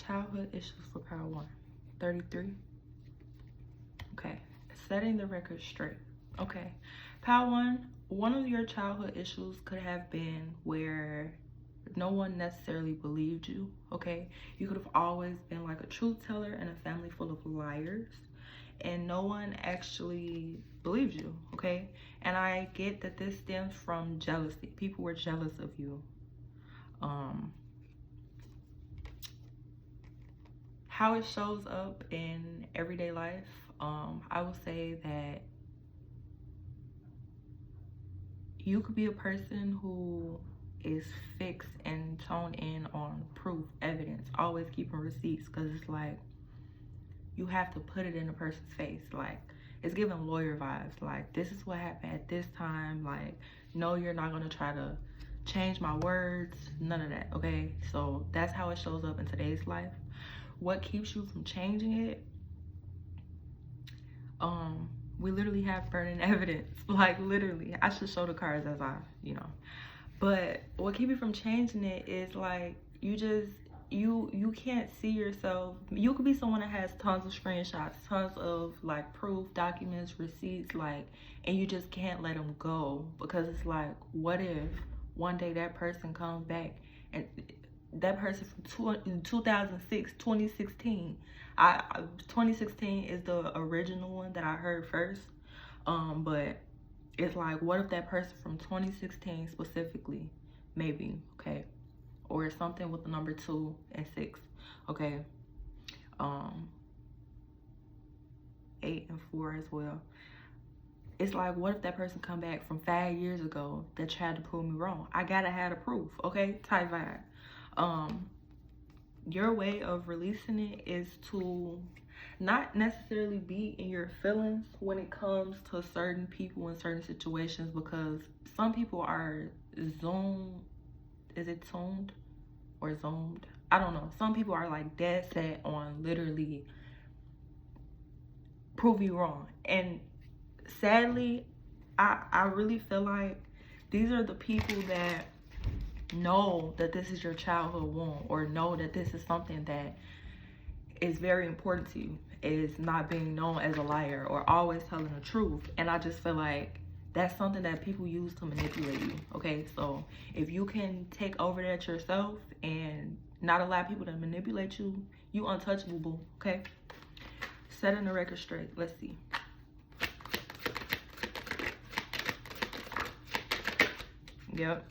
childhood issues for Pile 1? 33. Okay, setting the record straight. Okay, Pile 1, one of your childhood issues could have been where no one necessarily believed you. Okay, you could have always been like a truth teller in a family full of liars, and no one actually believed you. Okay, and I get that this stems from jealousy. People were jealous of you. How it shows up in everyday life, I will say that you could be a person who is fixed and toned in on proof, evidence, always keeping receipts, because it's like you have to put it in a person's face. Like, it's giving lawyer vibes. Like, this is what happened at this time. Like, no, you're not gonna try to change my words, none of that. Okay, so that's how it shows up in today's life. What keeps you from changing it? We literally have burning evidence. Like, literally, I should show the cards as I, but what keeps you from changing it is like you can't see yourself. You could be someone that has tons of screenshots, tons of like proof, documents, receipts, like, and you just can't let them go, because it's like, what if one day that person comes back, and that person from 2006, 2016, 2016 is the original one that I heard first, but it's like, what if that person from 2016 specifically, maybe, okay, or something with the number 2 and 6, okay, 8 and 4 as well. It's like, what if that person come back from 5 years ago that tried to prove me wrong? I gotta have the proof, okay, type vibe. Your way of releasing it is to not necessarily be in your feelings when it comes to certain people in certain situations, because some people are zoomed. Is it tuned or zoomed? I don't know. Some people are like dead set on literally prove you wrong. And sadly, I really feel like these are the people that know that this is your childhood wound, or know that this is something that is very important to you, is not being known as a liar or always telling the truth. And I just feel like that's something that people use to manipulate you. Okay, so if you can take over that yourself and not allow people to manipulate you, you untouchable, boo. Okay, setting the record straight. Let's see. Yep.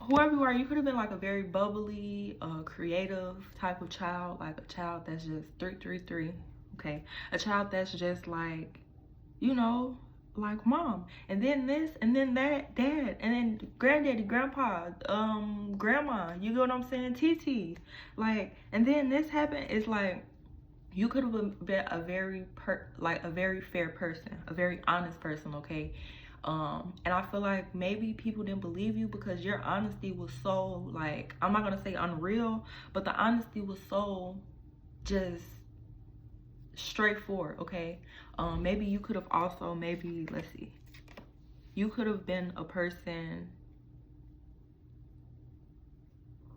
Whoever you are, you could have been like a very bubbly, creative type of child, like a child that's just 333, okay? A child that's just like, like mom, and then this, and then that, dad, and then granddaddy, grandpa, grandma, you get what I'm saying, TT, like, and then this happened. It's like, you could have been a very fair person, a very honest person, okay? And I feel like maybe people didn't believe you because your honesty was so, like, I'm not gonna say unreal, but the honesty was so just straightforward, okay? Maybe you could have also, let's see, you could have been a person,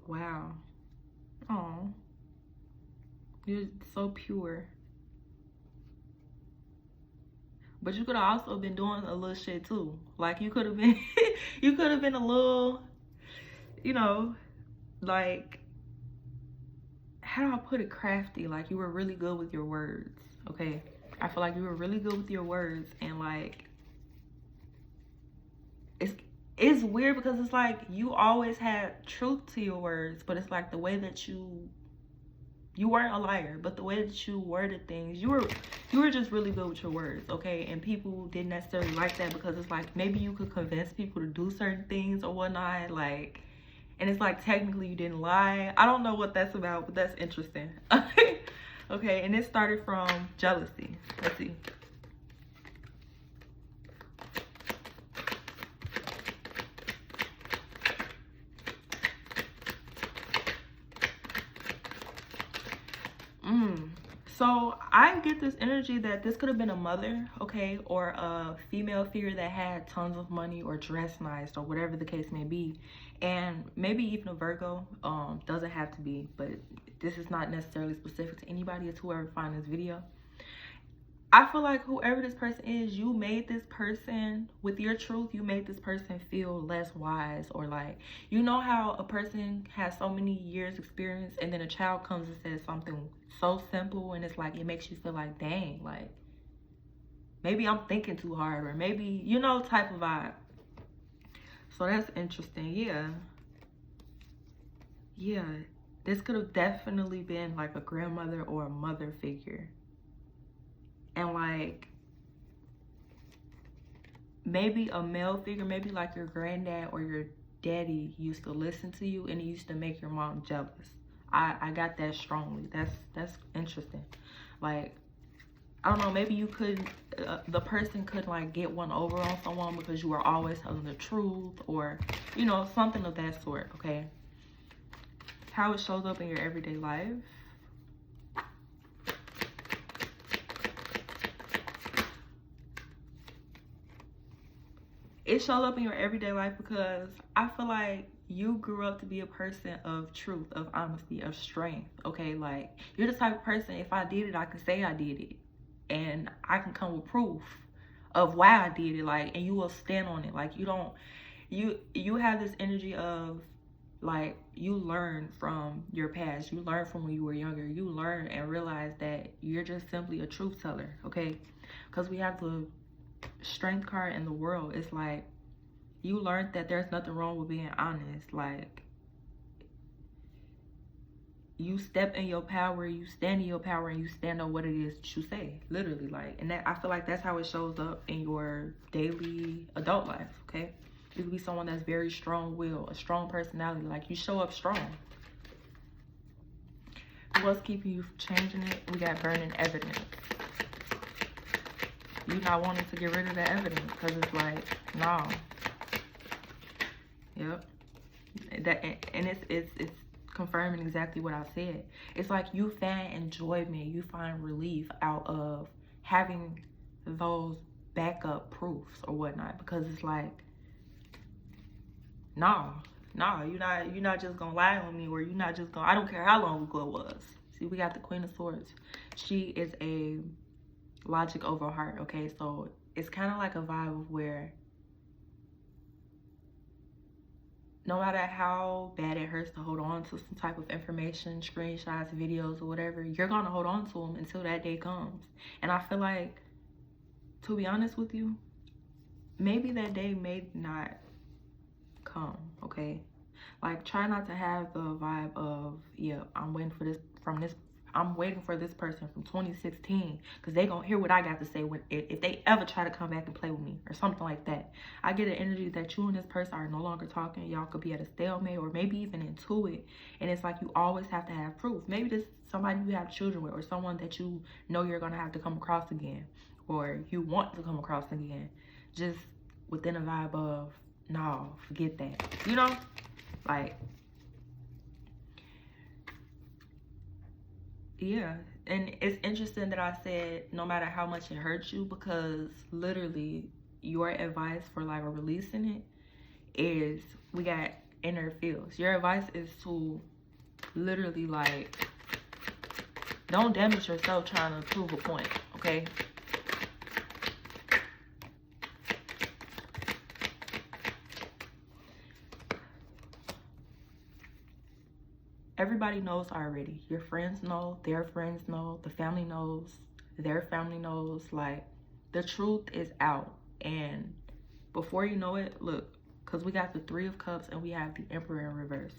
wow, oh, you're so pure. But you could have also been doing a little shit too. Like, you could have been, you could have been a little, like, how do I put it, crafty? Like, you were really good with your words, okay? I feel like you were really good with your words, and like, it's weird because it's like you always had truth to your words, but it's like the way that you weren't a liar, but the way that you worded things, you were just really good with your words, okay? And people didn't necessarily like that because it's like, maybe you could convince people to do certain things or whatnot, like, and it's like, technically you didn't lie. I don't know what that's about, but that's interesting. Okay, and it started from jealousy. Let's see. So I get this energy that this could have been a mother, okay, or a female figure that had tons of money or dressed nice or whatever the case may be. And maybe even a Virgo, doesn't have to be, but this is not necessarily specific to anybody. It's whoever finds this video. I feel like whoever this person is, you made this person, with your truth, you made this person feel less wise, or like, you know how a person has so many years experience and then a child comes and says something so simple and it's like, it makes you feel like, dang, like, maybe I'm thinking too hard, or maybe, you know, type of vibe. So that's interesting. Yeah, this could have definitely been like a grandmother or a mother figure. And like, maybe a male figure, maybe like your granddad or your daddy used to listen to you and it used to make your mom jealous. I got that strongly. That's interesting. Like, I don't know, maybe you could, the person could like get one over on someone because you were always telling the truth, or, you know, something of that sort, okay? How it shows up in your everyday life. It shows up in your everyday life because I feel like you grew up to be a person of truth, of honesty, of strength, okay? Like, you're the type of person, if I did it, I can say I did it. And I can come with proof of why I did it, like, and you will stand on it. Like, you don't, you have this energy of, like, you learn from your past. You learn from when you were younger. You learn and realize that you're just simply a truth teller, okay? Because we have the strength card in the world. It's like, you learned that there's nothing wrong with being honest. Like, you step in your power, you stand in your power, and you stand on what it is that you say, literally. Like, and that, I feel like that's how it shows up in your daily adult life, okay? You could be someone that's very strong-willed, a strong personality. Like, you show up strong. What's keeping you from changing it? We got burning evidence. You not wanting to get rid of the evidence because it's like, no. Yep. That, and it's confirming exactly what I said. It's like you find enjoyment, you find relief out of having those backup proofs or whatnot, because it's like, no, you're not just gonna lie on me, or you're not just gonna, I don't care how long ago it was. See, we got the Queen of Swords. She is a logic over heart, okay? So it's kind of like a vibe of where no matter how bad it hurts to hold on to some type of information, screenshots, videos, or whatever, you're gonna hold on to them until that day comes. And I feel like, to be honest with you, maybe that day may not come, okay? Like, try not to have the vibe of, yeah, I'm waiting for this person from 2016 because they gonna hear what I got to say when if they ever try to come back and play with me or something like that. I get an energy that you and this person are no longer talking. Y'all could be at a stalemate or maybe even into it, and it's like you always have to have proof. Maybe this somebody you have children with, or someone that you know you're gonna have to come across again, or you want to come across again, just within a vibe of, no, forget that, you know? Like, yeah. And it's interesting that I said no matter how much it hurts you, because literally your advice for like releasing it is, we got inner feels. Your advice is to literally, like, don't damage yourself trying to prove a point, okay? Everybody knows already. Your friends know, their friends know, the family knows, their family knows. Like, the truth is out. And before you know it, look, because we got the Three of Cups and we have the Emperor in reverse.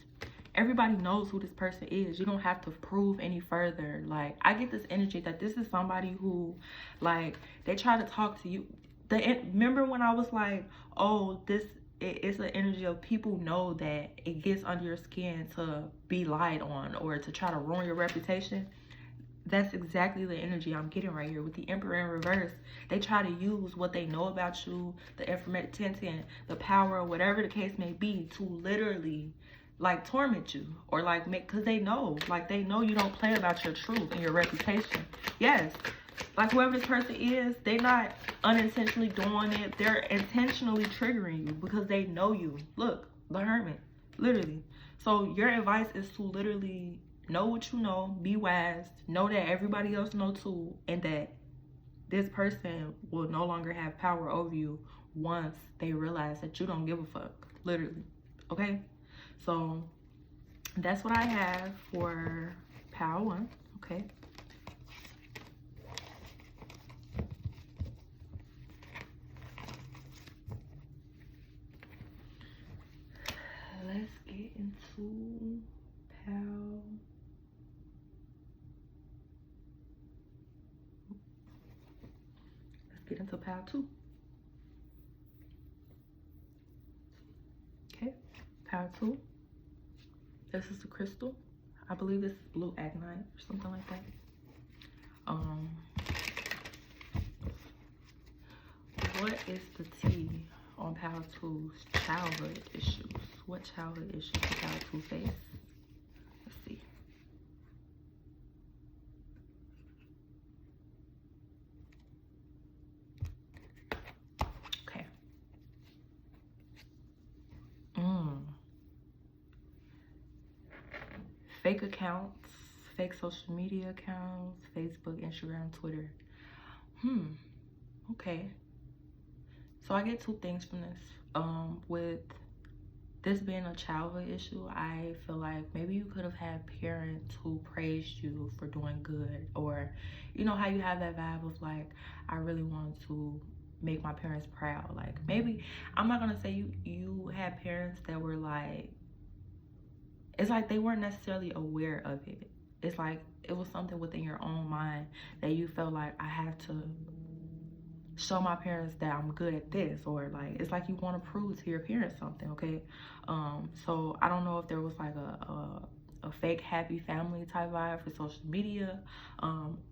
Everybody knows who this person is. You don't have to prove any further. Like, I get this energy that this is somebody who, like, they try to talk to you. Remember when I was like, oh, it's an energy of people know that it gets under your skin to be lied on or to try to ruin your reputation? That's exactly the energy I'm getting right here with the Emperor in reverse. They try to use what they know about you, the information, the power, whatever the case may be, to literally like torment you or like make, because they know you don't play about your truth and your reputation. Yes, like whoever this person is, they're not unintentionally doing it, they're intentionally triggering you because they know you. Look, the Hermit, literally. So your advice is to literally know what you know, be wise, know that everybody else know too, and that this person will no longer have power over you once they realize that you don't give a fuck, literally. Okay, so that's what I have for pile 1. Okay, let's get into pile. Let's get into pile 2. Okay, pile 2. This is the crystal. I believe this is blue agonite or something like that. What is the tea on pile 2's childhood issues? What childhood issues does pile 2 face? Let's see. Okay. Fake accounts, fake social media accounts, Facebook, Instagram, Twitter. Okay. So I get 2 things from this. With this being a childhood issue, I feel like maybe you could have had parents who praised you for doing good, or you know how you have that vibe of like, I really want to make my parents proud. Like maybe, I'm not gonna say you had parents that were like, it's like they weren't necessarily aware of it. It's like it was something within your own mind that you felt like, I have to show my parents that I'm good at this, or like it's like you want to prove to your parents something. Okay, so I don't know if there was like a fake happy family type vibe for social media,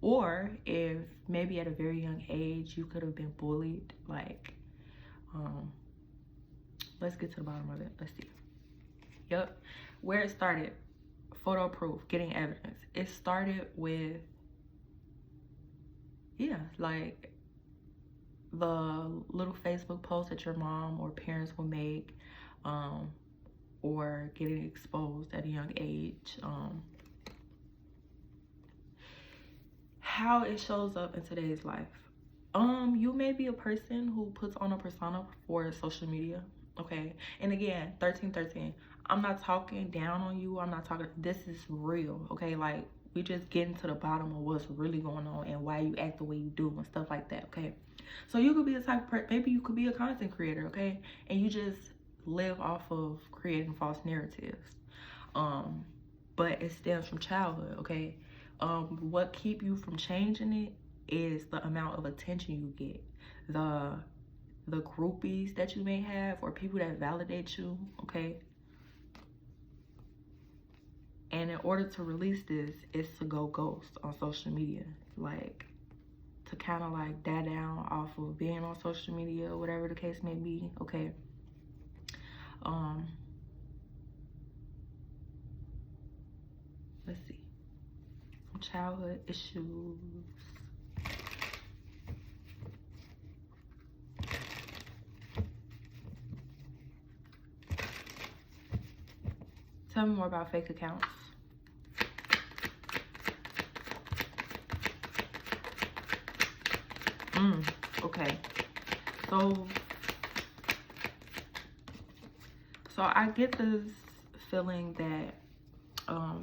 or if maybe at a very young age you could have been bullied. Like let's get to the bottom of it. Let's see. Yep, where it started, photo proof, getting evidence. It started with, yeah, like the little Facebook posts that your mom or parents will make, or getting exposed at a young age. How it shows up in today's life. You may be a person who puts on a persona for social media, okay? And again, 1313, I'm not talking down on you. I'm not talking, this is real, okay? Like, we just getting to the bottom of what's really going on and why you act the way you do and stuff like that, okay? So you could be the type of person, maybe you could be a content creator, okay? And you just live off of creating false narratives. But it stems from childhood, okay? What keep you from changing it is the amount of attention you get, the groupies that you may have, or people that validate you, okay? And in order to release this, is to go ghost on social media, like to kind of like die down off of being on social media, whatever the case may be, okay? Let's see, some childhood issues. Tell me more about fake accounts. Okay. So I get this feeling that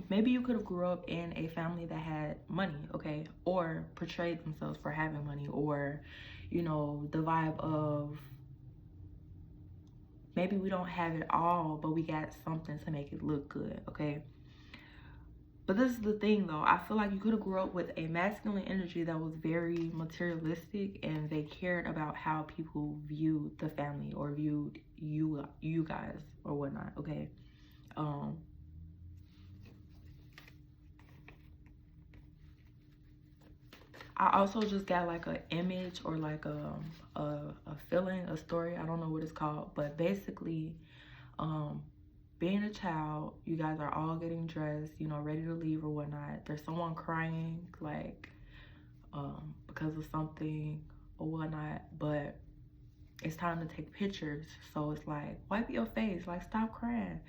maybe you could have grew up in a family that had money, okay, or portrayed themselves for having money, or you know, the vibe of maybe we don't have it all, but we got something to make it look good, okay? But this is the thing though, I feel like you could have grew up with a masculine energy that was very materialistic, and they cared about how people viewed the family or viewed you guys or whatnot, okay? I also just got like an image or like a feeling, a story, I don't know what it's called, but basically being a child, you guys are all getting dressed, you know, ready to leave or whatnot. There's someone crying, like, because of something or whatnot, but it's time to take pictures. So it's like, wipe your face, like, stop crying.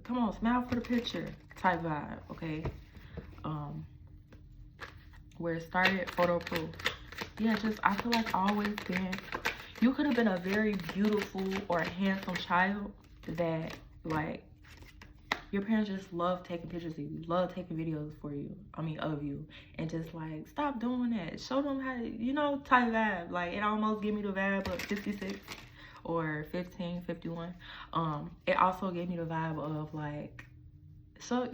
Come on, smile for the picture type vibe, okay? Where it started, photo proof. Yeah, just, I feel like always been, you could have been a very beautiful or handsome child that, like, your parents just love taking pictures of you, love taking videos of you, and just like, stop doing that. Show them how to, you know, type vibe. Like, it almost gave me the vibe of 56 or 15, 51. It also gave me the vibe of like, so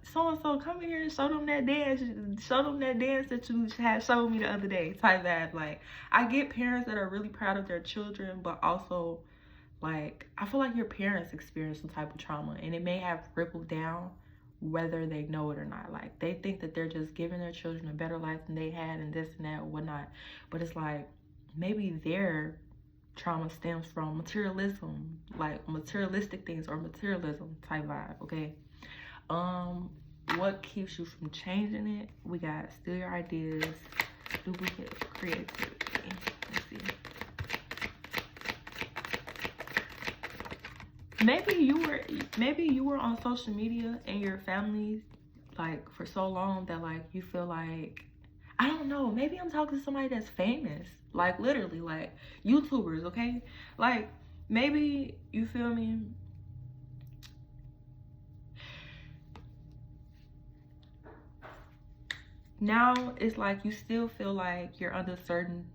so come here and show them that dance that you had showed me the other day type vibe. Like, I get parents that are really proud of their children, but also, like, I feel like your parents experience some type of trauma, and it may have rippled down whether they know it or not. Like, they think that they're just giving their children a better life than they had and this and that or whatnot. But it's like, maybe their trauma stems from materialism, like materialistic things or materialism type vibe, okay? What keeps you from changing it? We got steal your ideas, duplicate creativity. Let's see. Maybe you were on social media and your family, like, for so long that, like, you feel like, I don't know, maybe I'm talking to somebody that's famous, like, literally, like, YouTubers, okay? Like, maybe, you feel me? Now it's like you still feel like you're under certain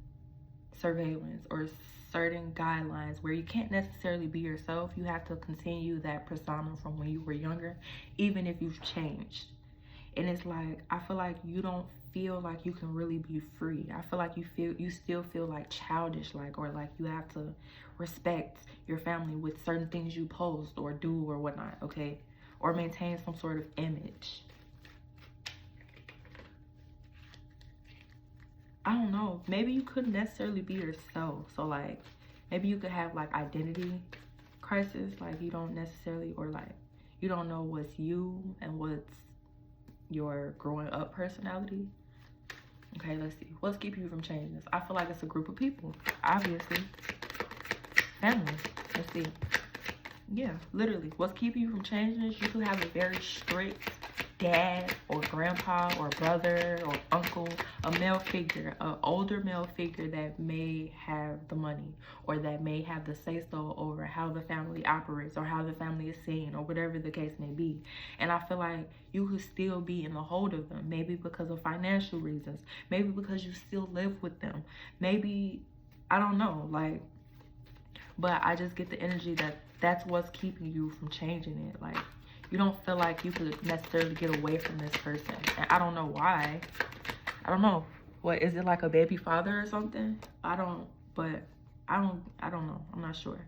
surveillance or certain guidelines where you can't necessarily be yourself. You have to continue that persona from when you were younger, even if you've changed. And it's like, I feel like you don't feel like you can really be free. I feel like you still feel like childish, like, or like you have to respect your family with certain things you post or do or whatnot, okay? Or maintain some sort of image. I don't know, maybe you couldn't necessarily be yourself. So like, maybe you could have like identity crisis, like you don't necessarily, or like you don't know what's you and what's your growing up personality. Okay, let's see, what's keeping you from changing this? I feel like it's a group of people, obviously. Family. Let's see. Yeah, literally, what's keeping you from changing this? You could have a very strict dad or grandpa or brother or uncle, a male figure, an older male figure that may have the money or that may have the say-so over how the family operates or how the family is seen or whatever the case may be. And I feel like you could still be in the hold of them, maybe because of financial reasons, maybe because you still live with them, maybe, I don't know, like, but I just get the energy that that's what's keeping you from changing it. Like, you don't feel like you could necessarily get away from this person. And I don't know why. I don't know. What, is it like a baby father or something? I don't know. I'm not sure.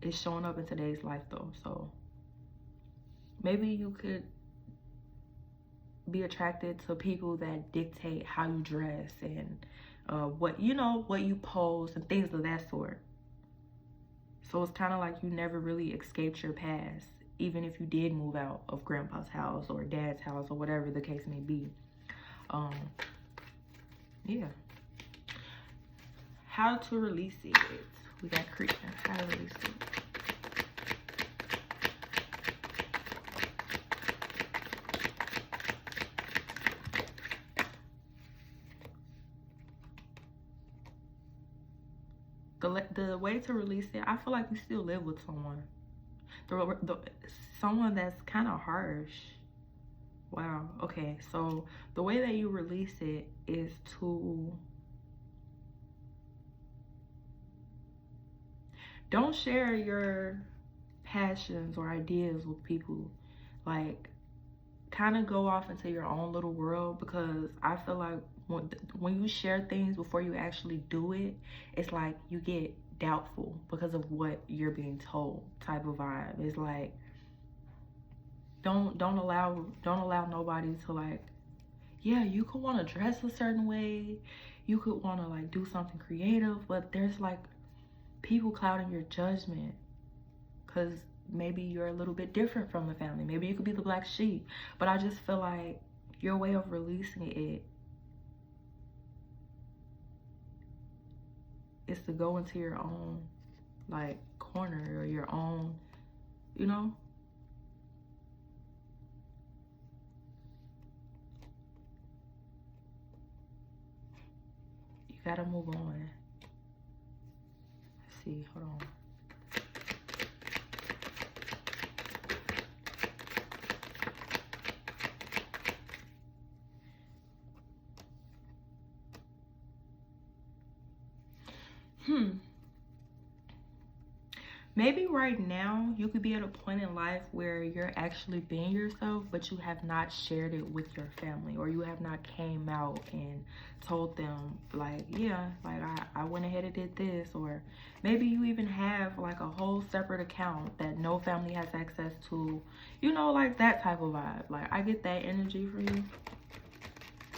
It's showing up in today's life though. So maybe you could be attracted to people that dictate how you dress and what you post and things of that sort. So it's kind of like you never really escaped your past, even if you did move out of grandpa's house or dad's house or whatever the case may be. Yeah. How to release it. We got creature. How to release it. The way to release it, I feel like you still live with someone. Someone that's kind of harsh. Wow. Okay, so the way that you release it is to don't share your passions or ideas with people. Like, kind of go off into your own little world, because I feel like when you share things before you actually do it, it's like you get doubtful because of what you're being told type of vibe. It's like, don't allow nobody to, like, yeah, you could want to dress a certain way, you could want to like do something creative, but there's like people clouding your judgment because maybe you're a little bit different from the family. Maybe you could be the black sheep. But I just feel like your way of releasing it is to go into your own, like, corner, or your own, you know? You gotta move on. Let's see, hold on. Maybe right now you could be at a point in life where you're actually being yourself, but you have not shared it with your family, or you have not came out and told them, like, yeah, like I went ahead and did this. Or maybe you even have like a whole separate account that no family has access to, you know, like that type of vibe. Like, I get that energy for you.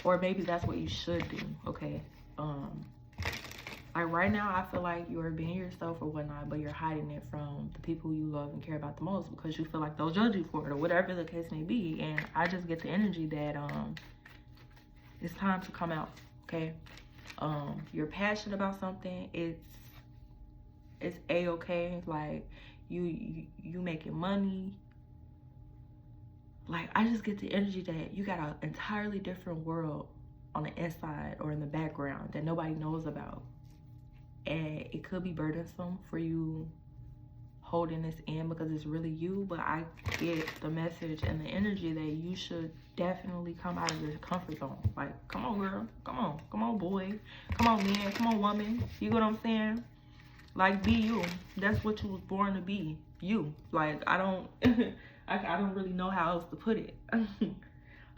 Or maybe that's what you should do. Okay. Like right now, I feel like you're being yourself or whatnot, but you're hiding it from the people you love and care about the most, because you feel like they'll judge you for it, or whatever the case may be. And I just get the energy that it's time to come out. Okay. You're passionate about something. It's a-okay. Like you making money. Like, I just get the energy that you got an entirely different world on the inside or in the background that nobody knows about. And it could be burdensome for you holding this in, because it's really you. But I get the message and the energy that you should definitely come out of your comfort zone. Like, come on, girl. Come on. Come on, boy. Come on, man. Come on, woman. You know what I'm saying? Like, be you. That's what you was born to be. You. Like, I don't I don't really know how else to put it.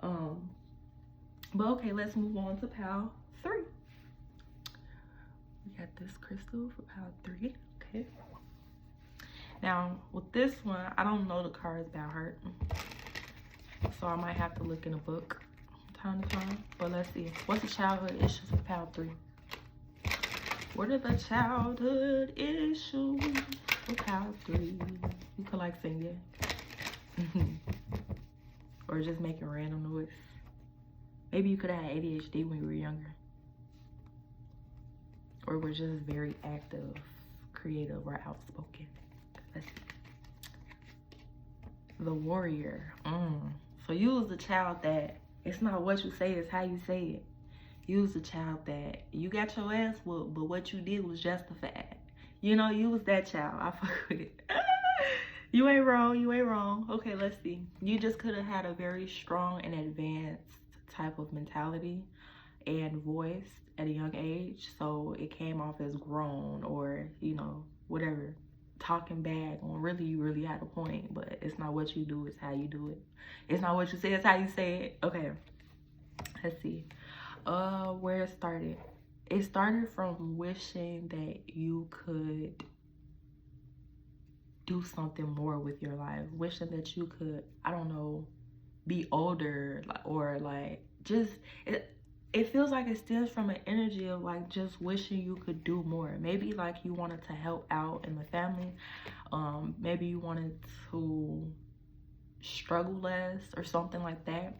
But okay, let's move on to pile 3. We got this crystal for pile 3. Okay. Now, with this one, I don't know the cards about hurt, so I might have to look in a book time to time. But let's see. What's the childhood issues with pile 3? What are the childhood issues with pile 3? You could like sing it. Or just making random noise. Maybe you could have had ADHD when you were younger. Or were just very active, creative, or outspoken. Let's see. The warrior. So you was the child that it's not what you say, it's how you say it. You was the child that you got your ass whooped, but what you did was justified. You know, you was that child. I fuck with it. You ain't wrong. You ain't wrong. Okay, let's see. You just could have had a very strong and advanced type of mentality and voice at a young age. So it came off as grown, or, you know, whatever. Talking back when really you really had a point. But it's not what you do, it's how you do it. It's not what you say, it's how you say it. Okay. Let's see. Where it started. It started from wishing that you could do something more with your life, wishing that you could, I don't know, be older, or like just it feels like it stems from an energy of like just wishing you could do more. Maybe like you wanted to help out in the family, maybe you wanted to struggle less or something like that.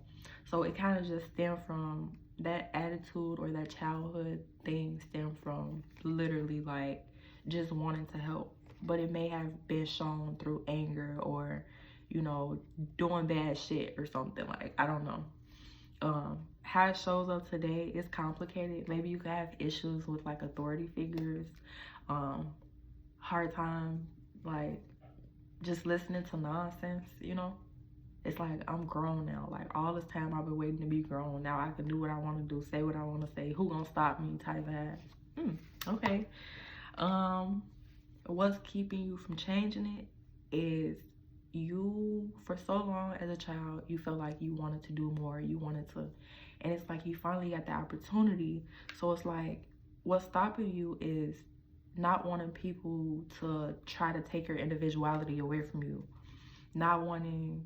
So it kind of just stemmed from that attitude, or that childhood thing stemmed from literally like just wanting to help. But it may have been shown through anger, or, you know, doing bad shit or something. Like, I don't know. How it shows up today is complicated. Maybe you could have issues with like authority figures, hard time, like just listening to nonsense, you know? It's like, I'm grown now. Like, all this time I've been waiting to be grown. Now I can do what I want to do, say what I want to say. Who gonna stop me type of. Okay. What's keeping you from changing it is you, for so long as a child, you felt like you wanted to do more, you wanted to, and it's like you finally got the opportunity. So it's like, what's stopping you is not wanting people to try to take your individuality away from you, not wanting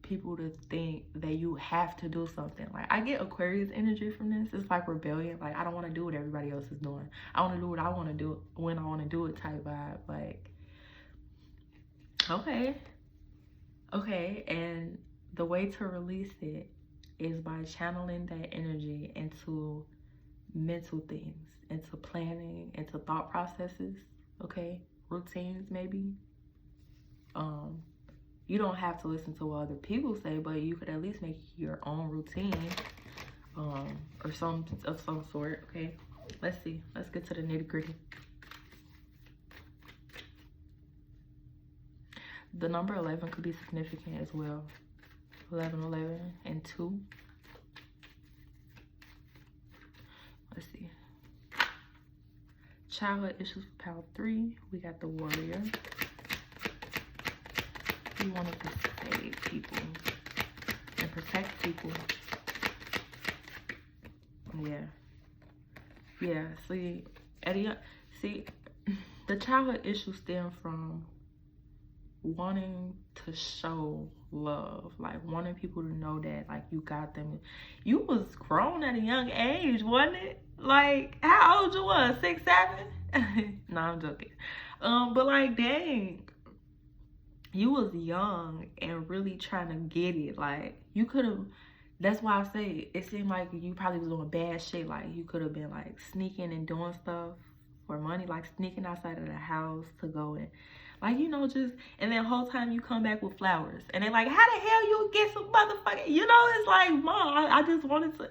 people to think that you have to do something. Like, I get Aquarius energy from this. It's like rebellion. Like, I don't want to do what everybody else is doing. I want to do what I want to do when I want to do it type vibe. Like, Okay. Okay. And the way to release it is by channeling that energy into mental things, into planning, into thought processes. Okay. Routines, maybe. Um, you don't have to listen to what other people say, but you could at least make your own routine, or some of some sort. Okay. Let's see. Let's get to the nitty gritty. The number 11 could be significant as well. 11, 11, and 2. Let's see. Childhood issues for pile 3. We got the warrior. We wanted to save people and protect people. Yeah. Yeah. See, the childhood issues stem from wanting to show love, like wanting people to know that like you got them. You was grown at a young age, wasn't it? Like how old you was? 6, 7? No, I'm joking. But like dang, you was young and really trying to get it. Like you could have. That's why I say it seemed like you probably was doing bad shit. Like you could have been like sneaking and doing stuff for money, like sneaking outside of the house to go and like, you know, just, and then the whole time you come back with flowers and they're like, how the hell you get some motherfucking, you know, it's like, mom, I just wanted to,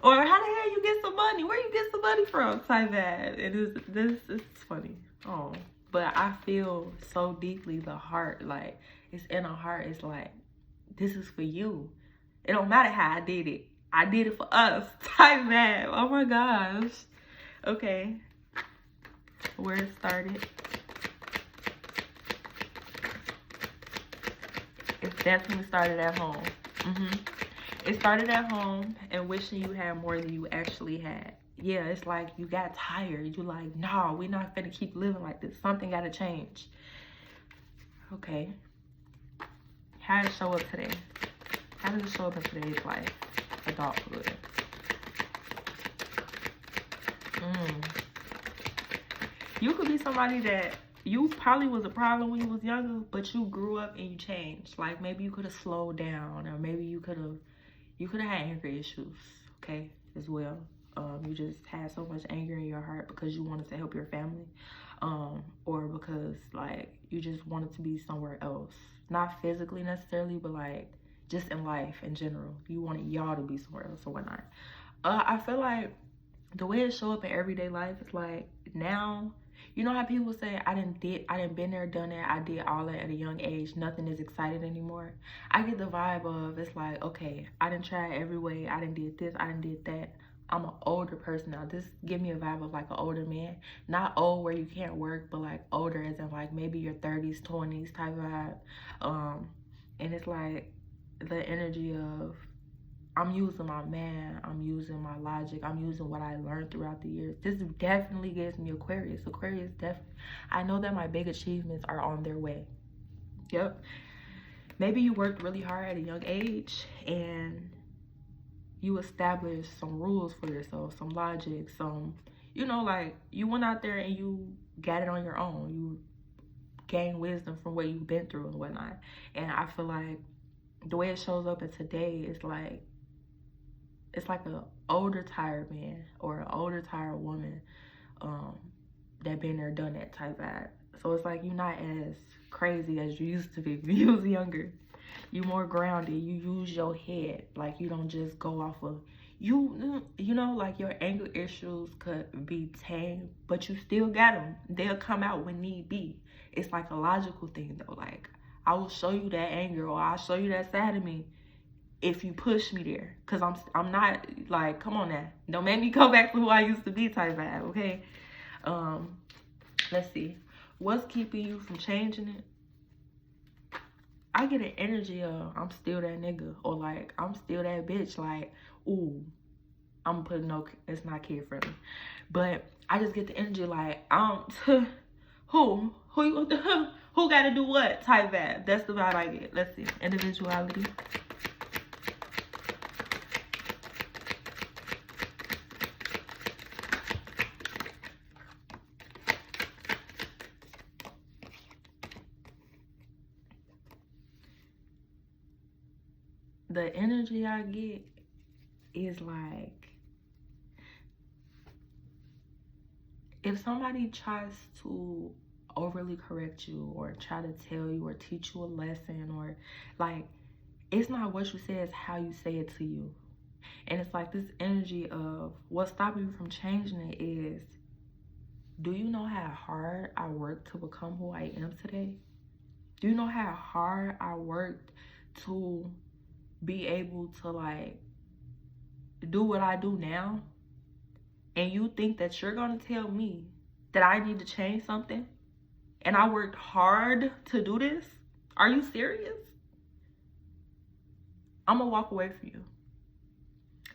or how the hell you get some money? Where you get some money from? Type that. It is, this is funny. Oh, but I feel so deeply the heart, like it's in a heart. It's like, this is for you. It don't matter how I did it. I did it for us. Type that. Oh my gosh. Okay. Where it started. It definitely started at home. It started at home and wishing you had more than you actually had. Yeah, it's like you got tired. You like, nah, we're not gonna keep living like this. Something gotta change. Okay. How did it show up today? How does it show up in today's life? Adulthood. You could be somebody that you probably was a problem when you was younger, but you grew up and you changed. Like maybe you could have slowed down, or maybe you could have had anger issues, okay, as well. You just had so much anger in your heart because you wanted to help your family, or because like you just wanted to be somewhere else, not physically necessarily, but like just in life in general. You wanted y'all to be somewhere else or whatnot. I feel like the way it show up in everyday life is like now, you know how people say, I didn't been there, done that, I did all that at a young age, nothing is exciting anymore. I get the vibe of, it's like, okay, I didn't try every way, I didn't did this, I didn't did that. I'm an older person now. This give me a vibe of like an older man. Not old where you can't work, but like older as in like maybe your 30s, 20s type vibe. And it's like the energy of, I'm using my man, I'm using my logic, I'm using what I learned throughout the years. This definitely gives me Aquarius. Aquarius definitely, I know that my big achievements are on their way. Yep. Maybe you worked really hard at a young age and you established some rules for yourself, some logic, some, you know, like you went out there and you got it on your own. You gained wisdom from what you've been through and whatnot. And I feel like the way it shows up in today is like, it's like an older tired man or an older tired woman that been there, done that type vibe. So it's like you're not as crazy as you used to be when you was younger. You're more grounded. You use your head. Like you don't just go off of, you know, like your anger issues could be tamed, but you still got them. They'll come out when need be. It's like a logical thing though. Like I will show you that anger or I'll show you that side of me if you push me there, because I'm not like, come on now, don't make me go back to who I used to be type vibe. Okay. Let's see, what's keeping you from changing it? I get an energy of I'm still that nigga, or like I'm still that bitch. Like, ooh, I'm putting no, it's not kid friendly, but I just get the energy like who got to do what type vibe. That's the vibe I get. Let's see, individuality. the energy I get is like, if somebody tries to overly correct you or try to tell you or teach you a lesson, or like, it's not what you say, it's how you say it to you. And it's like this energy of what's stopping you from changing it is, do you know how hard I worked to become who I am today? Do you know how hard I worked to be able to like do what I do now? And you think that you're gonna tell me that I need to change something? And I worked hard to do this? Are you serious? I'm gonna walk away from you.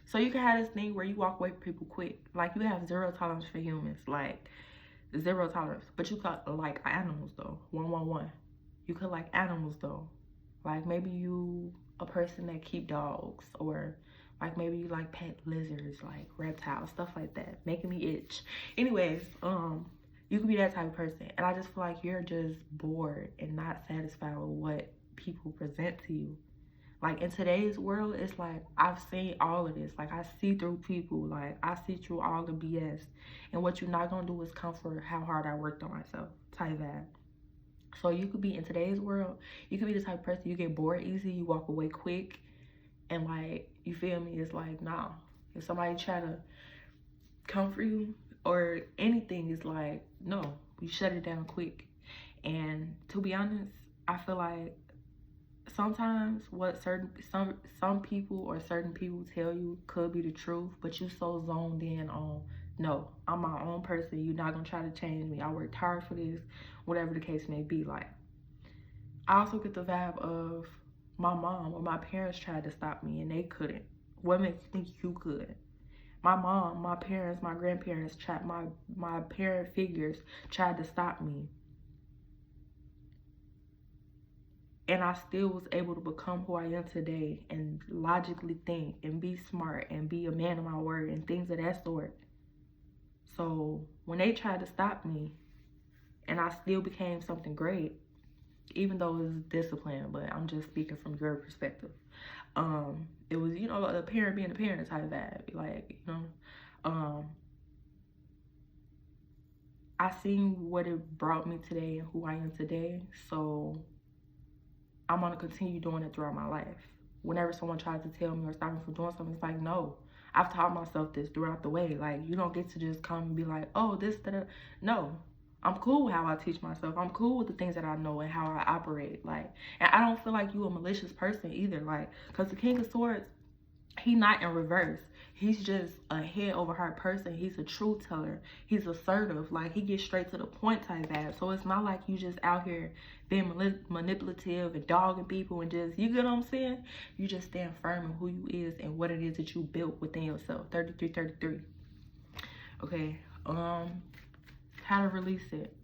So you can have this thing where you walk away from people quick. Like, you have zero tolerance for humans. Like, zero tolerance. But you could like animals though. 111. You could like animals though. Like, maybe you a person that keep dogs, or like maybe you like pet lizards, like reptiles, stuff like that, making me itch. Anyways, you could be that type of person, and I just feel like you're just bored and not satisfied with what people present to you. Like, in today's world, it's like, I've seen all of this. Like, I see through people. Like, I see through all the BS. And what you're not going to do is come for how hard I worked on myself. Type that. So you could be, in today's world, you could be the type of person, you get bored easy, you walk away quick. And, like, you feel me? It's like, nah. If somebody try to come for you or anything, it's like, no. You shut it down quick. And to be honest, I feel like sometimes what some people or certain people tell you could be the truth, but you so zoned in on, no, I'm my own person, you're not gonna try to change me, I worked hard for this, whatever the case may be. Like, I also get the vibe of my mom or my parents tried to stop me and they couldn't. What makes you think you could? My mom, my parents, my grandparents tried, my parent figures tried to stop me. And I still was able to become who I am today and logically think and be smart and be a man of my word and things of that sort. So when they tried to stop me and I still became something great, even though it was discipline, but I'm just speaking from your perspective. It was, you know, a parent being a parent type of vibe. Like, you know, I seen what it brought me today and who I am today. So I'm gonna continue doing it throughout my life. Whenever someone tries to tell me or stop me from doing something, it's like, no. I've taught myself this throughout the way. Like, you don't get to just come and be like, oh, this, that. No. I'm cool with how I teach myself. I'm cool with the things that I know and how I operate. Like, and I don't feel like you a malicious person either. Like, because the King of Swords, he not in reverse. He's just a head over heart person. He's a truth teller. He's assertive. Like, he gets straight to the point type vibe. So it's not like you just out here being manipulative and dogging people and just, you get what I'm saying? You just stand firm in who you is and what it is that you built within yourself. 3333. Okay. How to release it.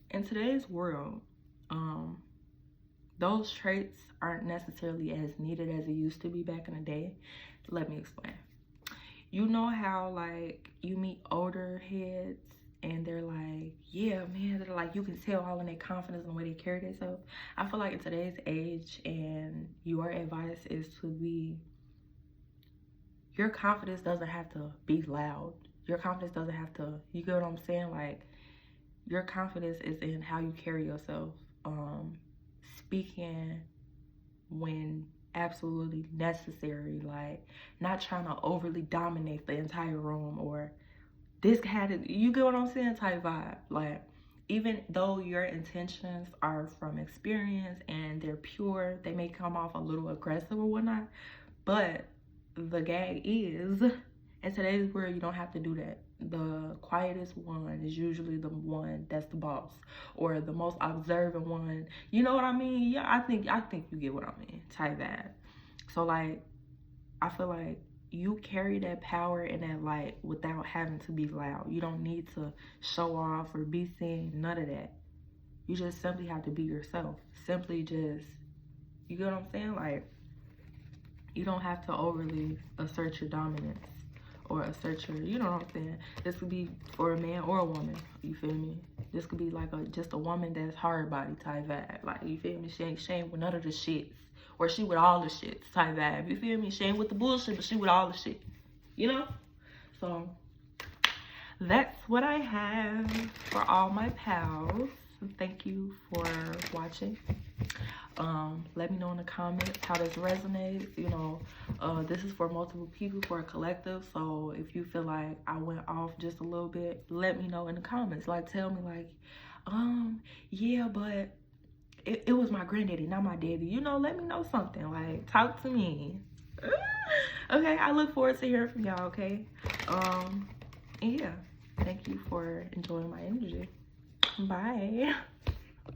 In today's world, those traits aren't necessarily as needed as it used to be back in the day. Let me explain. You know how, like, you meet older heads and they're like, yeah, man, they're like, you can tell all in their confidence and the way they carry themselves. I feel like in today's age, and your advice is to be, your confidence doesn't have to be loud. Your confidence doesn't have to, you get what I'm saying? Like, your confidence is in how you carry yourself. Speaking when absolutely necessary, like not trying to overly dominate the entire room, or this had it, you get what I'm saying, type vibe. Like, even though your intentions are from experience and they're pure, they may come off a little aggressive or whatnot, but the gag is, in today's world, you don't have to do that. The quietest one is usually the one that's the boss, or the most observant one. You know what I mean? Yeah, I think you get what I mean. Type that. So, like, I feel like you carry that power and that light without having to be loud. You don't need to show off or be seen. None of that. You just simply have to be yourself. Simply just You get what I'm saying? Like, you don't have to overly assert your dominance or assert your, you know what I'm saying? This could be for a man or a woman, you feel me? This could be like just a woman that's hard body type vibe. Like, you feel me? She ain't with none of the shits. Or she with all the shits type vibe. You feel me? She ain't with the bullshit, but she with all the shit. You know? So, that's what I have for all my pals. Thank you for watching. Let me know in the comments how this resonates. You know, this is for multiple people, for a collective. So if you feel like I went off just a little bit, let me know in the comments. Like, tell me like, yeah, but it was my granddaddy, not my daddy. You know, let me know something. Like, talk to me. Okay, I look forward to hearing from y'all, okay? And yeah, thank you for enjoying my energy. Bye.